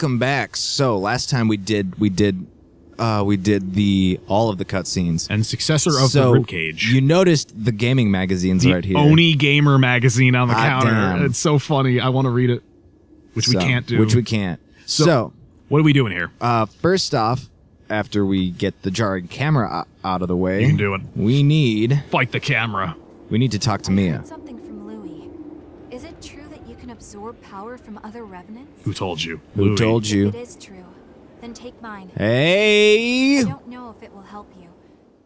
welcome back. So last time we did all of the cutscenes And successor of the Ribcage. You noticed the gaming magazines right here. The Oni Gamer magazine on the counter. Damn. It's so funny. I want to read it. Which we can't do. Which we can't. So what are we doing here? First off, after we get the jarring camera out of the way, You can do it. we need Fight the camera. to talk to Mia. Something from Louis. Is it true that you can absorb power from other revenants? Who told you? Who Louis. told you? It is true. Then take mine. Hey! I don't know if it will help you,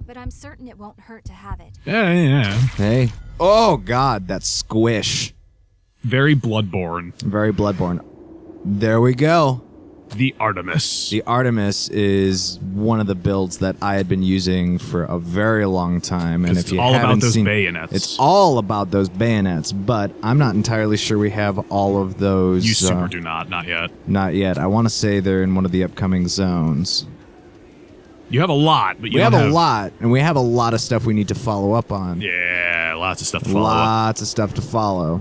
but I'm certain it won't hurt to have it. Yeah. Hey. Oh, God, that squish. Very Bloodborne. Very Bloodborne. There we go. The Artemis. The Artemis is one of the builds that I had been using for a very long time, and It's if you all about haven't those seen, bayonets. it's all about those bayonets. But I'm not entirely sure we have all of those. You super do not yet. Not yet. I want to say they're in one of the upcoming zones. You have a lot, but you We don't have a lot, and we have a lot of stuff we need to follow up on. Yeah, lots of stuff to follow. Lots of stuff to follow.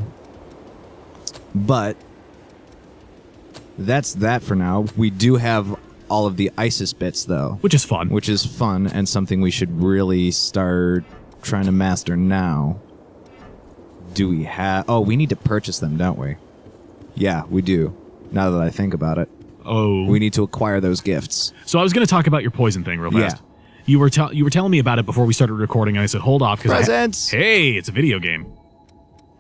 But that's that for now. We do have all of the ISIS bits, though. Which is fun. Which is fun and something we should really start trying to master now. Do we have... Oh, we need to purchase them, don't we? Yeah, we do. Now that I think about it. Oh. We need to acquire those gifts. So I was going to talk about your poison thing real fast. Yeah. You were telling me about it before we started recording, and I said, hold off. Presents! Hey, it's a video game.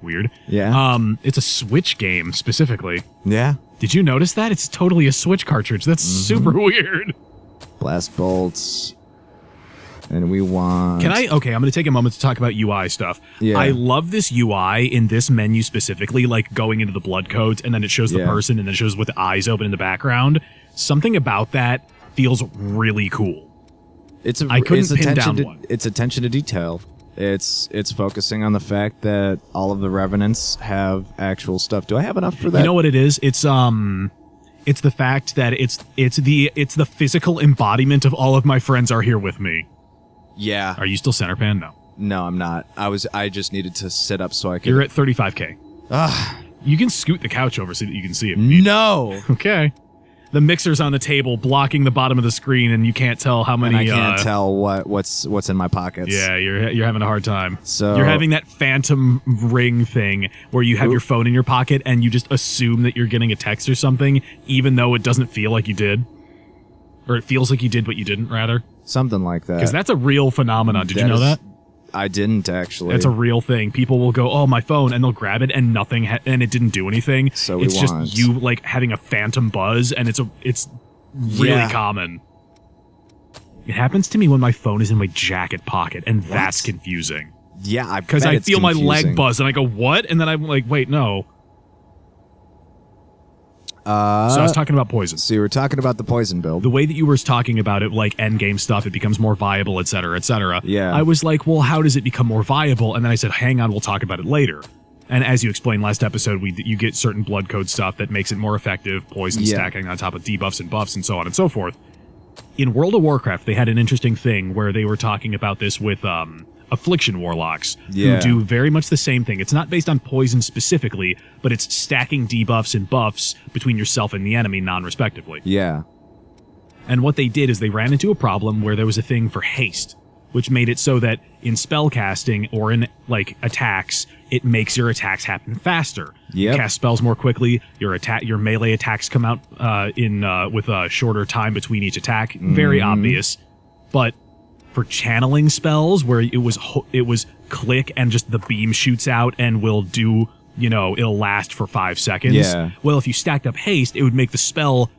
Weird. Yeah. It's a Switch game, specifically. Yeah. Did you notice that? It's totally a Switch cartridge. That's super weird. Blast bolts. And we want... Okay, I'm going to take a moment to talk about UI stuff. Yeah. I love this UI in this menu specifically, like going into the blood codes, and then it shows the person, and then it shows with the eyes open in the background. Something about that feels really cool. I couldn't pin down one. It's attention to detail. It's focusing on the fact that all of the revenants have actual stuff. Do I have enough for that? You know what it is? It's the fact that it's the physical embodiment of all of my friends are here with me. Yeah. Are you still center pan? No. No, I'm not. I just needed to sit up so I could... You're at 35K. Ugh. You can scoot the couch over so that you can see it. No. Okay. The mixer's on the table blocking the bottom of the screen, and you can't tell how many... And I can't tell what's in my pockets. Yeah, you're having a hard time. So you're having that phantom ring thing where you have your phone in your pocket and you just assume that you're getting a text or something, even though it doesn't feel like you did. Or it feels like you did, but you didn't, rather. Something like that. Because that's a real phenomenon. Did you know that? I didn't, actually. That's a real thing. People will go, oh, my phone, and they'll grab it, and nothing, and it didn't do anything. So it's just you, like, having a phantom buzz, and it's really common. It happens to me when my phone is in my jacket pocket, and that's confusing. Yeah, because I feel my leg buzz, and I go, what? And then I'm like, wait, no. So I was talking about poison. So you were talking about the poison build. The way that you were talking about it, like endgame stuff, it becomes more viable, et cetera, et cetera. Yeah. I was like, well, how does it become more viable? And then I said, hang on, we'll talk about it later. And as you explained last episode, you get certain blood code stuff that makes it more effective, poison stacking on top of debuffs and buffs and so on and so forth. In World of Warcraft, they had an interesting thing where they were talking about this with Affliction Warlocks, who do very much the same thing. It's not based on poison specifically, but it's stacking debuffs and buffs between yourself and the enemy non-respectively. Yeah. And what they did is they ran into a problem where there was a thing for haste, which made it so that in spellcasting or in, like, attacks, it makes your attacks happen faster. You cast spells more quickly, your melee attacks come out with a shorter time between each attack. Very obvious. But for channeling spells where it was click and just the beam shoots out and will do, it'll last for 5 seconds. Yeah. Well, if you stacked up haste, it would make the spell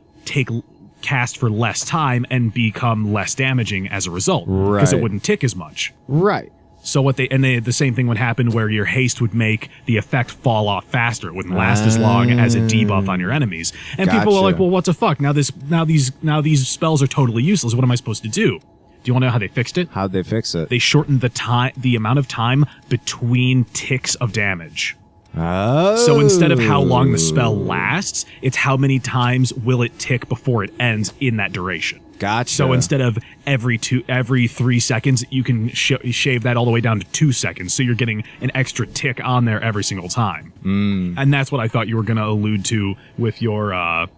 cast for less time and become less damaging as a result. Because it wouldn't tick as much. Right. So the same thing would happen where your haste would make the effect fall off faster. It wouldn't last as long as a debuff on your enemies. And people are like, well, what the fuck? Now these spells are totally useless. What am I supposed to do? Do you want to know how they fixed it? How'd they fix it? They shortened the amount of time between ticks of damage. Oh. So instead of how long the spell lasts, it's how many times will it tick before it ends in that duration. Gotcha. So instead of every 3 seconds, you can shave that all the way down to 2 seconds. So you're getting an extra tick on there every single time. And that's what I thought you were going to allude to with your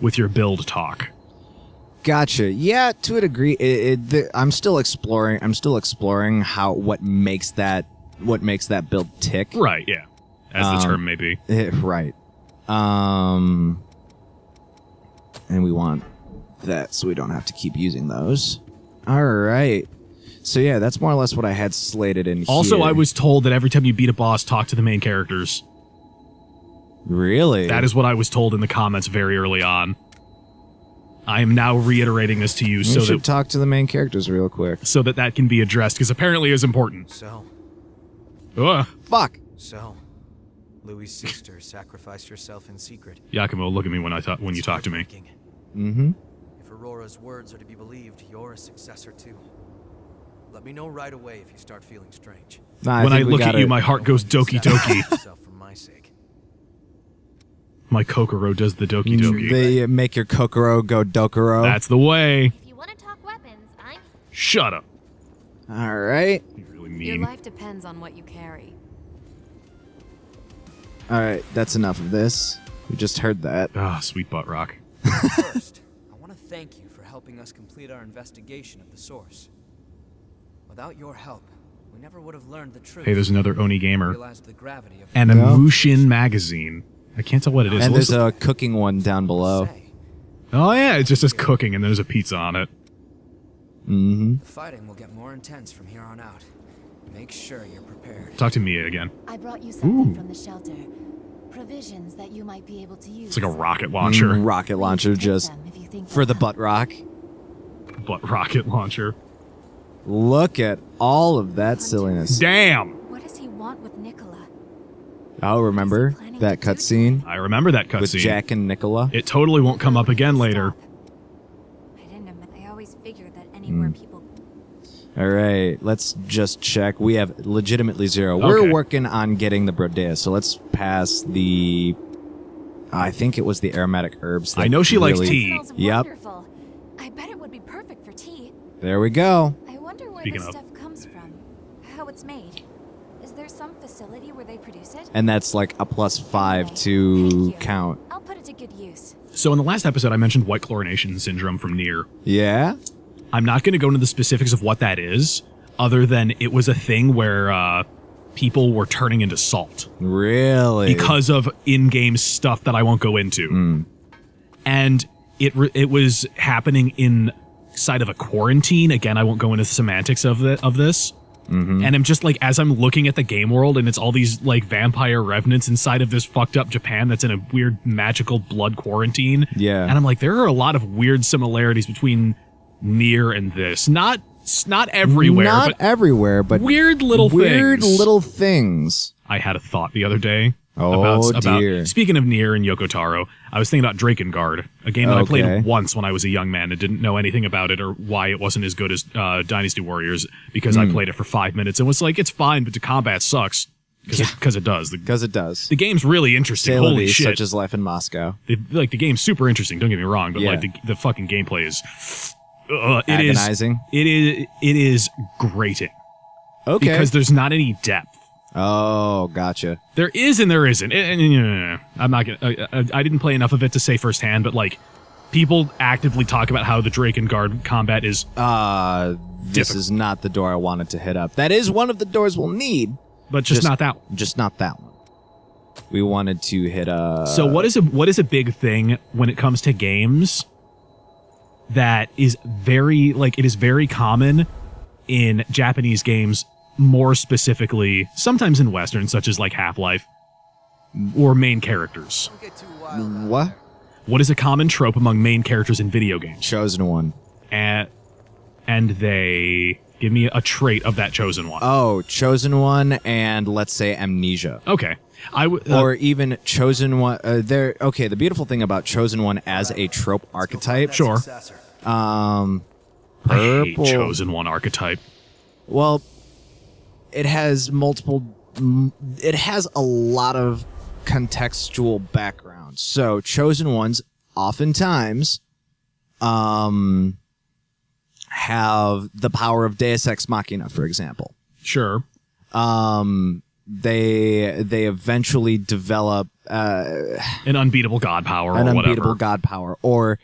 with your build talk. Gotcha. Yeah, to a degree. I'm still exploring. how what makes that build tick. Right. Yeah. As the term may be. Right. And we want that so we don't have to keep using those. All right. So yeah, that's more or less what I had slated in Also, here. I was told that every time you beat a boss, talk to the main characters. Really? That is what I was told in the comments very early on. I am now reiterating this to you We so should that talk to the main characters real quick. that can be addressed, because apparently it is important. So, Fuck. Louis' sister sacrificed herself in secret. Yakumo, look at me when you talk to me. Mm-hmm. If Aurora's words are to be believed, you're a successor too. Let me know right away if you start feeling strange. Nah, When I think we look at gotta- you, my heart goes doki doki. Yourself for my sake. My Kokoro does the doki doki. They make your Kokoro go Dokoro. That's the way. If you want to talk weapons, I'm... Shut up. All right. You're really Your mean. life depends on what you carry. All right. That's enough of this. We just heard that. Ah, sweet butt rock. First, I want to thank you for helping us complete our investigation of the source. Without your help, we never would have learned the truth. Hey, there's another Oni gamer. Realized the gravity of And a Yeah. Mushin magazine. I can't tell what it is. And Looks- there's a cooking one down below. say. oh, yeah, it just says cooking, and there's a pizza on it. Mm-hmm. The fighting will get more intense from here on out. Make sure you're prepared. Talk to Mia again. I brought you something from the shelter. Provisions that you might be able to use. It's like a rocket launcher. Rocket launcher just for the butt rock. Butt rocket launcher. Look at all of that silliness. Damn! What does he want with Nicola? Oh, remember that cutscene I remember that with cutscene. Jack and Nicola? It totally won't come up again later. I didn't. I always figured that anywhere people. All right, let's just check. We have legitimately 0. Okay. We're working on getting the Brodea, so let's pass the... I think it was the aromatic herbs. I know she likes really- tea. Smells Yep. wonderful. I bet it would be perfect for tea. There we go. I wonder where Speaking this of. stuff comes from. How it's made. Is there some facility where they produce it? And that's like a +5 Anyway, to thank you. count. I'll put it to good use. So in the last episode, I mentioned white chlorination syndrome from Nier. Yeah? I'm not going to go into the specifics of what that is, other than it was a thing where people were turning into salt Really? because of in-game stuff that I won't go into. And it was happening inside of a quarantine. Again, I won't go into the semantics of this. And I'm just like, as I'm looking at the game world, and it's all these like vampire revenants inside of this fucked up Japan that's in a weird magical blood quarantine. Yeah. And I'm like, there are a lot of weird similarities between Nier and this. Not everywhere, Not but everywhere, but weird little weird things. little things. I had a thought the other day. Oh, about dear. speaking of Nier and Yoko Taro, I was thinking about Drakengard, a game that I Okay. played once when I was a young man and didn't know anything about it or why it wasn't as good as Dynasty Warriors, because I played it for 5 minutes and was like, it's fine, but the combat sucks. Because it does. Because it does. The game's really interesting. C'est la Holy vie, shit. such as life in Moscow. The game's super interesting, don't get me wrong, but Yeah. like the fucking gameplay is Agonizing. It is grating. Okay. Because there's not any depth. Oh, gotcha. There is and there isn't. I'm not gonna. I didn't play enough of it to say firsthand, but like, people actively talk about how the Drakengard combat is. This Difficult. is not the door I wanted to hit up. That is one of the doors we'll need, But just not that one. just not that one. We wanted to hit So what is a big thing when it comes to games that is it is very common in Japanese games, more specifically, sometimes in Western, such as like Half-Life, or main characters. Don't get too wild out what? there. What is a common trope among main characters in video games? Chosen one. And they give me a trait of that chosen one. Oh, chosen one, and let's say amnesia. Okay. Or even chosen one. Okay, the beautiful thing about chosen one as a trope archetype. That Sure. successor. I hate Purple. chosen one archetype. Well, it has multiple. It has a lot of contextual background. So chosen ones oftentimes have the power of Deus Ex Machina, for example. Sure. They eventually develop an unbeatable god power, an or unbeatable whatever. god power, or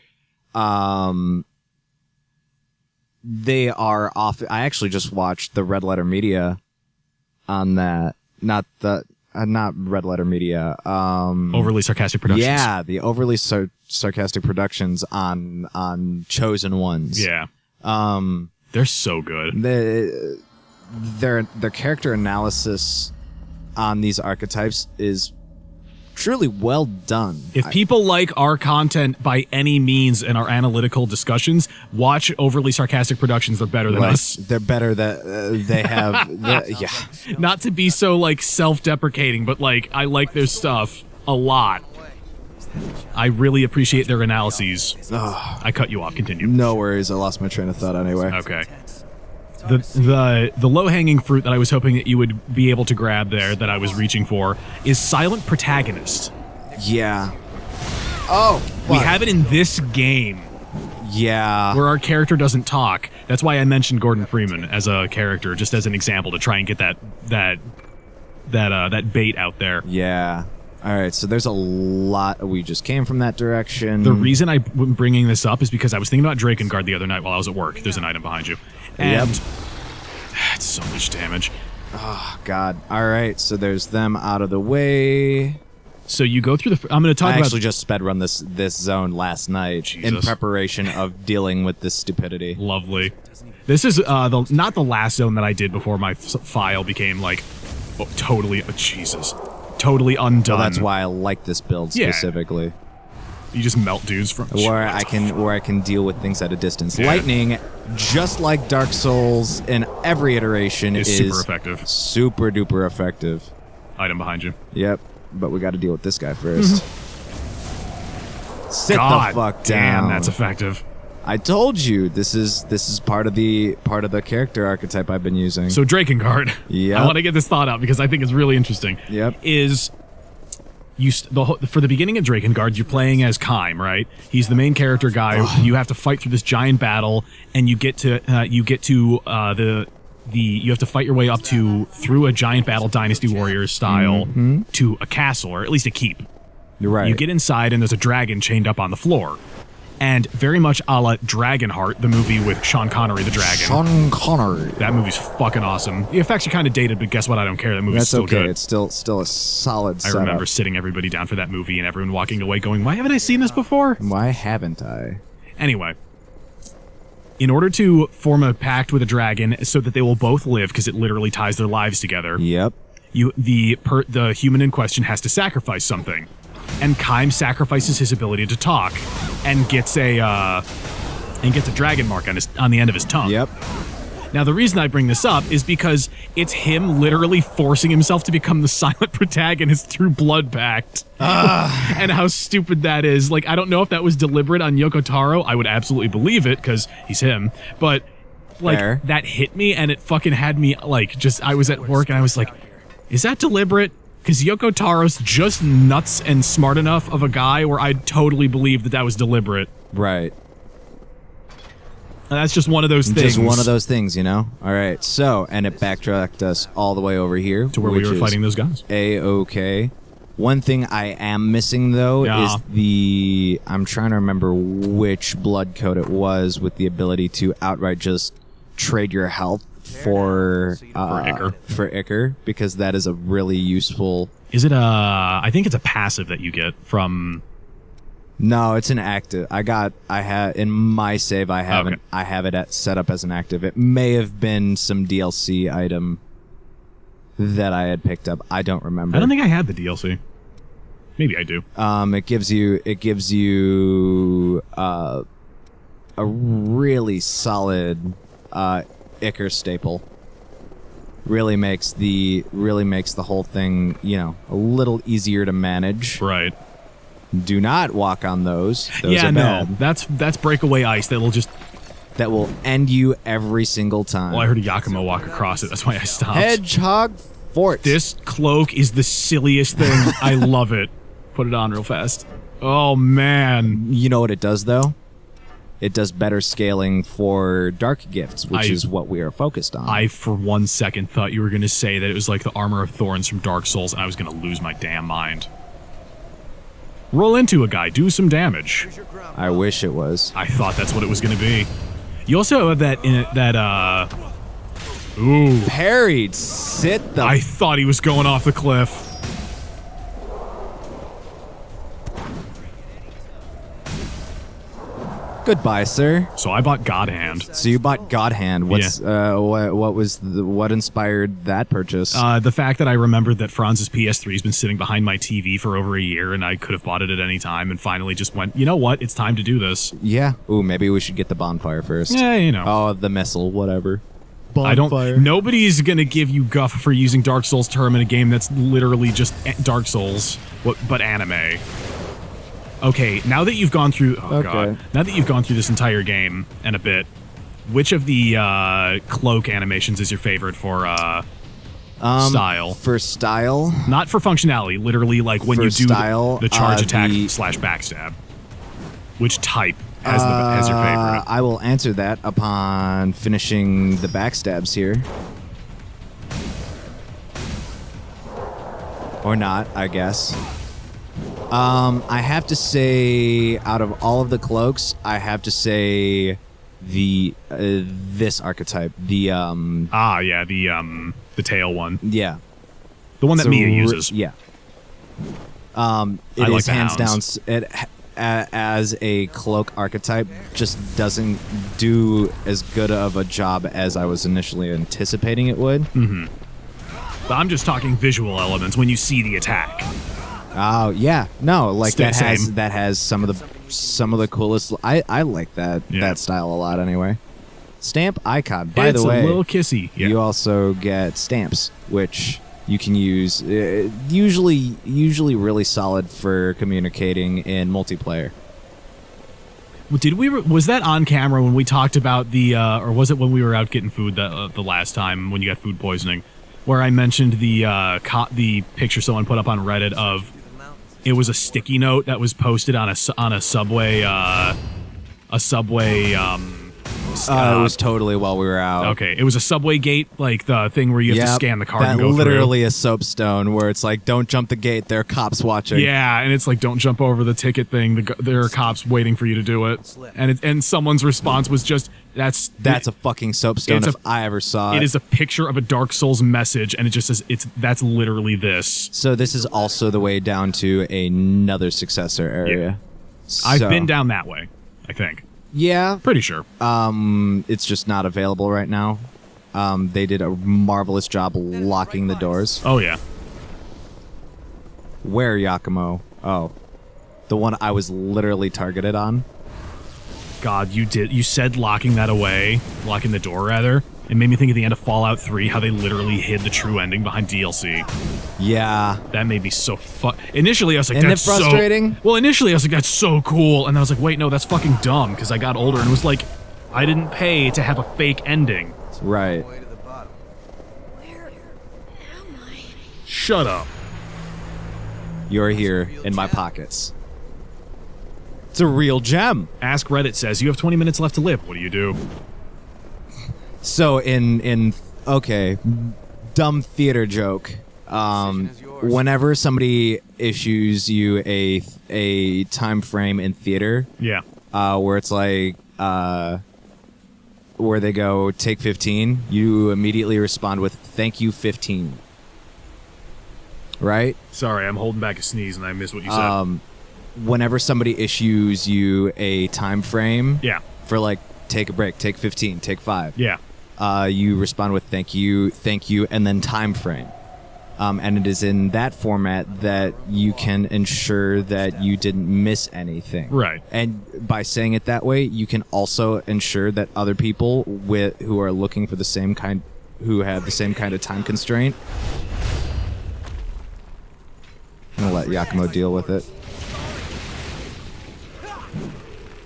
they are off. I actually just watched the Red Letter Media on that. Not Red Letter Media. Overly sarcastic productions. Yeah, the overly sarcastic productions on Chosen Ones. Yeah. They're so good. Their character analysis on these archetypes is truly well done. If people like our content by any means and our analytical discussions, watch Overly Sarcastic Productions. They're better than us. They're better that they have. Yeah. Not to be so like self-deprecating, but like I like their stuff a lot. I really appreciate their analyses. I cut you off. Continue. No worries. I lost my train of thought anyway. Okay. The low-hanging fruit that I was hoping that you would be able to grab there that I was reaching for is Silent Protagonist. Yeah. Oh, we have it in this game. Yeah. Where our character doesn't talk. That's why I mentioned Gordon Freeman as a character, just as an example to try and get that bait out there. Yeah. All right, so there's a lot. We just came from that direction. The reason I'm bringing this up is because I was thinking about Drakengard the other night while I was at work. There's an item behind you. And it's so much damage. Oh, God. All right, so there's them out of the way. So you go through I'm going to talk about... I actually just sped run this zone last night in preparation of dealing with this stupidity. Lovely. This is not the last zone that I did before my file became like totally... Jesus. Totally undone. Well, that's why I like this build specifically. Yeah. You just melt dudes from where I can deal with things at a distance. Yeah. Lightning, just like Dark Souls in every iteration, is super effective. Super duper effective. Item behind you. Yep, but we got to deal with this guy first. Sit the fuck down. Damn, that's effective. I told you this is part of the character archetype I've been using. So Drakengard. Yeah. I want to get this thought out because I think it's really interesting. Yep. Is for the beginning of Drakengard, you're playing as Kaim, right? He's the main character guy. You have to fight through this giant battle, and you have to fight your way up through a giant battle, Dynasty Warriors style, to a castle or at least a keep. You're right. You get inside, and there's a dragon chained up on the floor. And very much a la Dragonheart, the movie with Sean Connery, the dragon. Sean Connery. That movie's fucking awesome. The effects are kind of dated, but guess what? I don't care. That movie's still good. It's still a solid setup. I remember sitting everybody down for that movie and everyone walking away going, why haven't I seen this before? Why haven't I? Anyway. In order to form a pact with a dragon so that they will both live, because it literally ties their lives together. Yep. The human in question has to sacrifice something. And Kaim sacrifices his ability to talk and gets a dragon mark on the end of his tongue. Yep. Now, the reason I bring this up is because it's him literally forcing himself to become the silent protagonist through Blood Pact. And how stupid that is. Like, I don't know if that was deliberate on Yoko Taro. I would absolutely believe it, because he's him. But, like, Fair. that hit me, and it fucking had me, like, I was at work, and I was like, is that deliberate? Because Yoko Taro's just nuts and smart enough of a guy where I'd totally believe that was deliberate. Right. And that's just one of those things. Just one of those things, you know? All right, so, and it backtracked us all the way over here. To where we were fighting those guys. A-okay. One thing I am missing, though, is I'm trying to remember which blood code it was with the ability to outright just trade your health for Ichor, because that is a really useful... Is it I think it's a passive that you get from... No, it's an active. In my save, I have it set up as an active. It may have been some DLC item that I had picked up. I don't remember. I don't think I had the DLC. Maybe I do. It gives you a really solid Ichor staple. Really makes the whole thing, a little easier to manage. Right. Do not walk on those. Those are bad. That's breakaway ice that will end you every single time. Well, I heard a Yakumo walk across it. That's why I stopped. Hedgehog Fort. This cloak is the silliest thing. I love it. Put it on real fast. Oh, man. You know what it does, though? It does better scaling for dark gifts, which is what we are focused on. I, for 1 second, thought you were going to say that it was like the Armor of Thorns from Dark Souls, and I was going to lose my damn mind. Roll into a guy, do some damage. Here's your ground. I wish it was. I thought that's what it was going to be. You also have that ooh. Parried. Sit the. I thought he was going off the cliff. Goodbye, sir. So I bought God Hand. So you bought God Hand. What's what inspired that purchase? The fact that I remembered that Franz's PS3 has been sitting behind my TV for over a year, and I could have bought it at any time, and finally just went, you know what? It's time to do this. Yeah. Ooh, maybe we should get the bonfire first. Yeah, you know. Oh, the missile, whatever. I don't. Nobody's gonna give you guff for using Dark Souls term in a game that's literally just Dark Souls, but anime. Okay, now that you've gone through, God, now that you've gone through this entire game and a bit, which of the cloak animations is your favorite for style? For style, not for functionality. Literally, like when for you do style, the charge attack / the- backstab. Which type as your favorite? I will answer that upon finishing the backstabs here. Or not, I guess. I have to say, out of all of the cloaks, I have to say the this archetype, the the tail one, yeah, the one that So Mia uses. Yeah. It I is like the hands down hounds. as a cloak archetype, just doesn't do as good of a job as I was initially anticipating it would. But I'm just talking visual elements when you see the attack. Oh yeah, no, like Same. that has some of the coolest. I like that style a lot anyway. Stamp icon. By It's the way, a little kissy. Yeah. you also get stamps, which you can use. Usually really solid for communicating in multiplayer. Was that on camera when we talked about the, or was it when we were out getting food the last time when you got food poisoning, where I mentioned the picture someone put up on Reddit of. It was a sticky note that was posted on a subway. It was totally while we were out. Okay, it was a subway gate, like the thing where you have to scan the card that and go literally a soapstone where it's like, don't jump the gate. There are cops watching. through. Yeah, and it's like, don't jump over the ticket thing. There are cops waiting for you to do it. And someone's response was just, that's a fucking soapstone if I ever saw it. It is a picture of a Dark Souls message, and it just says that's literally this. So this is also the way down to another successor area. I've been down that way, I think. Yeah. Pretty sure. It's just not available right now. They did a marvelous job locking the doors. Oh, yeah. Where, Yakumo? Oh. The one I was literally targeted on. God, you said locking the door rather. It made me think at the end of Fallout 3 how they literally hid the true ending behind DLC. Yeah. That made me so Initially, I was like, Isn't that's it frustrating? Well, initially, I was like, that's so cool. And then I was like, wait, no, that's fucking dumb. Because I got older and was like, I didn't pay to have a fake ending. Right. Way to the bottom. Where am I? Shut up. You're here in my pockets. It's a real gem. Ask Reddit says, you have 20 minutes left to live. What do you do? So okay, dumb theater joke. Whenever somebody issues you a time frame in theater, Yeah. where it's like where they go take 15, you immediately respond with thank you 15. Right? Sorry, I'm holding back a sneeze and I missed what you said. Whenever somebody issues you a time frame, Yeah. for like take a break, take 15, take 5. Yeah. You respond with thank you, and then time frame. And it is in that format that you can ensure that you didn't miss anything. Right. And by saying it that way, you can also ensure that other people who are looking for who have the same kind of time constraint. I'm gonna let Yakumo deal with it.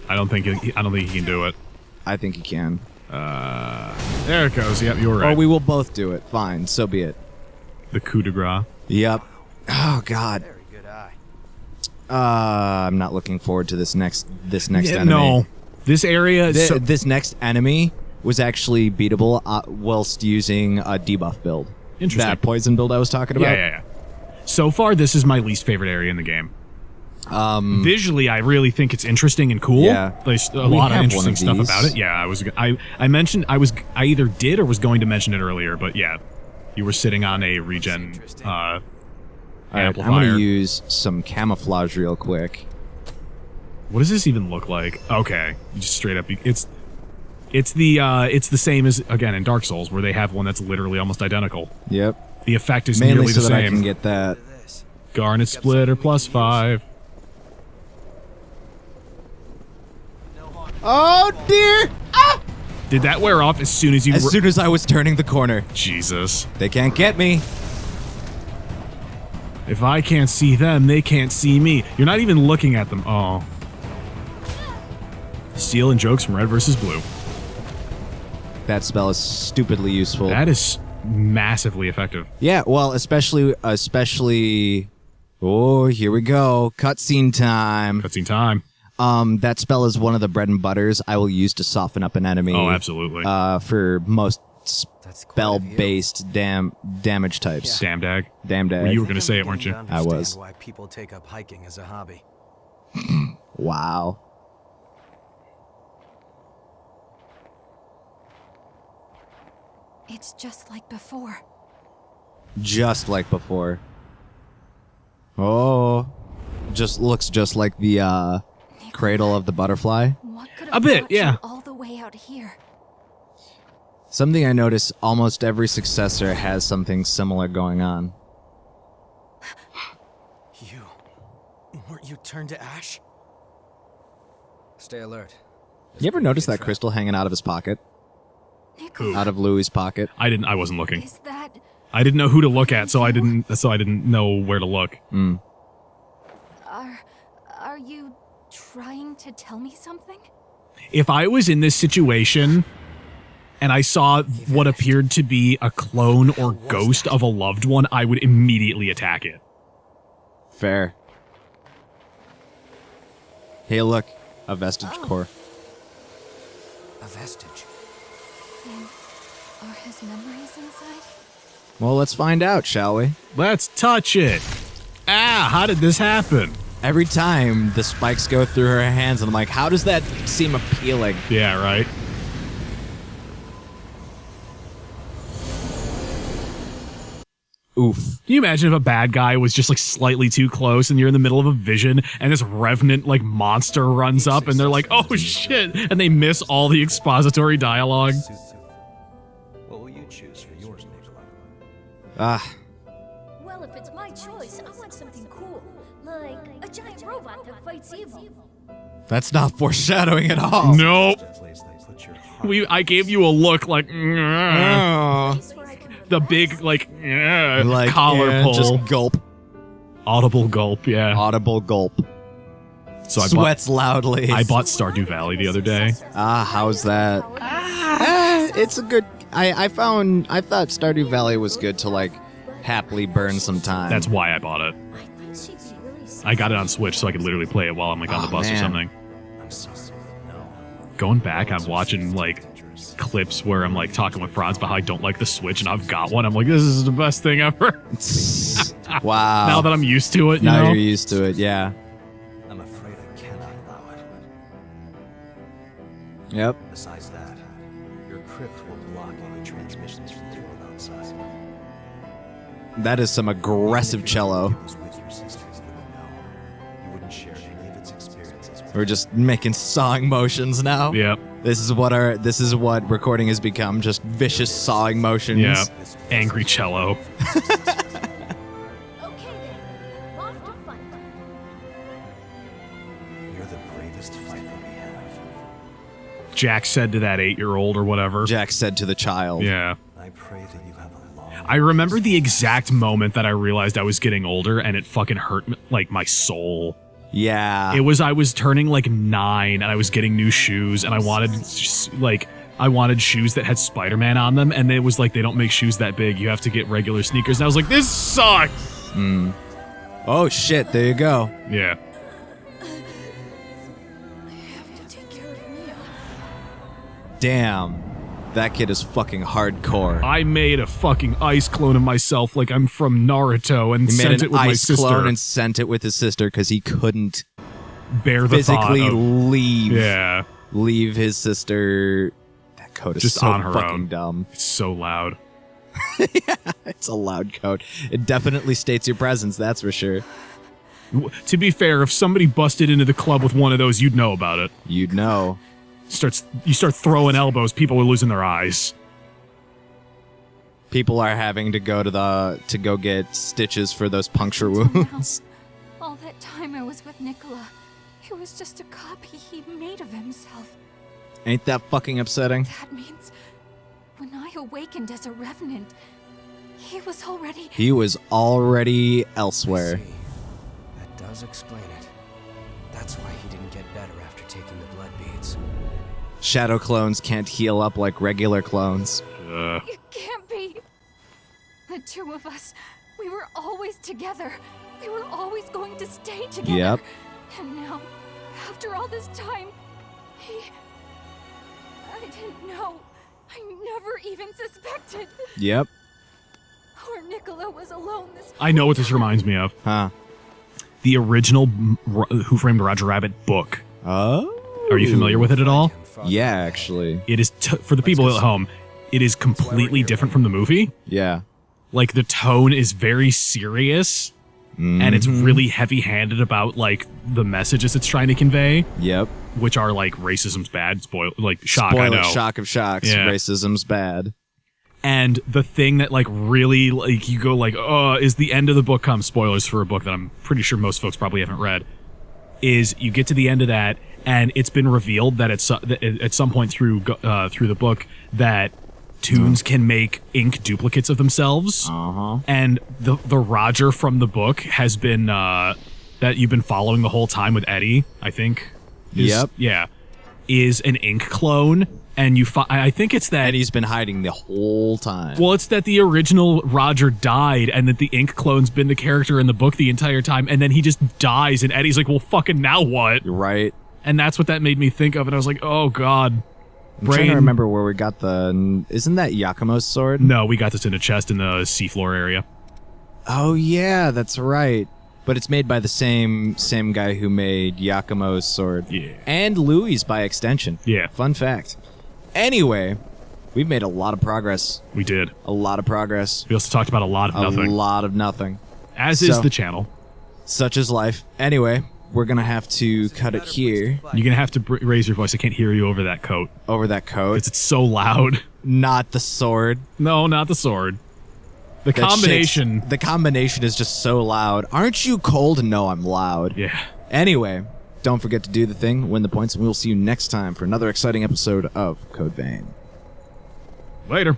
I don't think he can do it. I think he can. There it goes. Yep, you were right. Or we will both do it. Fine, so be it. The coup de grace. Yep. Oh God. Very good eye. I'm not looking forward to this next enemy. No. This area is This next enemy was actually beatable whilst using a debuff build. Interesting. That poison build I was talking about. Yeah. So far, this is my least favorite area in the game. Visually, I really think it's interesting and cool. Yeah. There's a We lot of have interesting one of stuff these. about it. Yeah, I either did or was going to mention it earlier, but yeah, you were sitting on a regen All right, amplifier. I'm gonna use some camouflage real quick. What does this even look like? Okay, you just straight up. It's the same as again in Dark Souls, where they have one that's literally almost identical. Yep. The effect is Mainly nearly so the that I same. can get that. This. Garnet Splitter +5. Oh dear! Did that wear off as soon as you? As soon as I was turning the corner, Jesus. they can't get me. If I can't see them, they can't see me. You're not even looking at them. Oh. Stealing jokes from Red versus Blue. That spell is stupidly useful. That is massively effective. Yeah, well, especially. Oh, here we go. Cutscene time. Cutscene time. That spell is one of the bread and butters I will use to soften up an enemy. Oh, absolutely. For most That's quite spell-based damage types. Damn dag. Damn Well, dag. you were gonna say it, weren't you? I was. Why people take up hiking as a hobby. Wow. It's just like before. Just like before. Oh. Just looks just like the cradle of the butterfly. What could A have bit, brought you yeah. all the way out here? Something I notice almost every successor has something similar going on. Weren't you turned to ash? Stay alert. You ever notice that crystal hanging out of his pocket? Nikolai, Out of Louis' pocket? I wasn't looking. is that... I didn't know who to look at, so I didn't know where to look. Are you trying to tell me something? If I was in this situation and I saw what appeared to be a clone or ghost of a loved one, I would immediately attack it. Fair. Hey, look. A vestige core. A vestige. And are his memories inside? Well, let's find out, shall we? Let's touch it. Ah, how did this happen? Every time the spikes go through her hands, and I'm like, how does that seem appealing? Yeah, right. Oof. Can you imagine if a bad guy was just like slightly too close and you're in the middle of a vision and this revenant like monster runs up and they're like, oh shit, and they miss all the expository dialogue? What will you choose for yours, Nikolai? Ah, Well, if it's my choice, I want something cool. Like a giant robot that fights evil. that's not foreshadowing at all. Nope. Place that puts your heart I gave you a look like Oh. Place where I can the big like, collar yeah, pull, just gulp. audible gulp. Yeah. Audible gulp. So Sweats loudly. I bought Stardew Valley the other day. Ah, how's that? It's a good. I thought Stardew Valley was good to like happily burn some time. That's why I bought it. I think she'd be really I got it on Switch so I could literally play it while I'm like on the Oh, bus or man. something. I'm so sorry. No. Going back, I'm watching like clips where I'm like talking with Franz about how I don't like the Switch and I've got one. I'm like, this is the best thing ever. Wow. Now that I'm used to it, you now know? you're used to it, yeah. I'm afraid I cannot allow it. Yep. Besides that, your crypt will block any transmissions from the world outside. That is some aggressive cello. If it was with your sisters, they would know. You wouldn't share any of its experiences with We're just making sawing motions now. Yep. This is what recording has become, just vicious sawing motions. Yeah. Angry cello. Okay then. Off to fight. You're the bravest fighter we have. Jack said to that 8-year-old or whatever. Jack said to the child. Yeah. I pray that you have a long I remember the exact moment that I realized I was getting older and it fucking hurt like my soul. Yeah. I was turning like 9 and I was getting new shoes and I wanted shoes that had Spider-Man on them and it was like they don't make shoes that big. You have to get regular sneakers. And I was like, this sucks. Oh shit, there you go. Yeah. I have to take care of Mia. Damn. That kid is fucking hardcore. I made a fucking ice clone of myself like I'm from Naruto and He made sent an it with my ice sister. clone and sent it with his sister because he couldn't Bear the physically thought of, leave his sister. That code is Just so on her fucking own. dumb. It's so loud. It's a loud code. It definitely states your presence, that's for sure. To be fair, if somebody busted into the club with one of those, you'd know about it. You'd know. You start throwing elbows, people are losing their eyes. People are having to go to go get stitches for those puncture wounds. All that time I was with Nicola, it was just a copy he made of himself. Ain't that fucking upsetting? That means when I awakened as a revenant, he was already... He was already I elsewhere. see. That does explain it. That's why he didn't get better after taking the blood beads. Shadow clones can't heal up like regular clones. It can't be. The two of us, we were always together. We were always going to stay together. Yep. And now, after all this time, I didn't know. I never even suspected. Yep. Poor Nicola was alone this I know what this whole time. reminds me of. Huh. The original Who Framed Roger Rabbit book. Oh. Are you familiar with it at all? Yeah, actually. It is, for the people at home, it is completely different from the movie. Yeah. Like, the tone is very serious, and it's really heavy-handed about, like, the messages it's trying to convey, Yep. which are, like, racism's bad, shock, I Spoiler, know. shock of shocks. Yeah. Racism's bad. And the thing that, like, really, like, you go, like, is the end of the book comes, spoilers for a book that I'm pretty sure most folks probably haven't read, is you get to the end of that, and it's been revealed that at some point through the book that Toons can make ink duplicates of themselves. Uh-huh. And the Roger from the book has been, that you've been following the whole time with Eddie, I think. Yep. Yeah. Is an ink clone. And I think it's that... And he's been hiding the whole time. Well, it's that the original Roger died and that the ink clone's been the character in the book the entire time. And then he just dies and Eddie's like, well, fucking now what? You're right. And that's what that made me think of. And I was like, oh, God. I'm trying to remember where we got the... Isn't that Yakumo's sword? No, we got this in a chest in the seafloor area. Oh, yeah, that's right. But it's made by the same guy who made Yakumo's sword. Yeah. And Louis' by extension. Yeah. Fun fact. Anyway, we've made a lot of progress. We did. A lot of progress. We also talked about a lot of nothing. A lot of nothing. As is the channel. Such is life. Anyway, we're going to have to cut it here. You're going to have to raise your voice. I can't hear you over that coat. Over that coat. It's so loud. Not the sword. No, not the sword. The combination. The combination is just so loud. Aren't you cold? No, I'm loud. Yeah. Anyway, don't forget to do the thing, win the points, and we'll see you next time for another exciting episode of Code Vein. Later.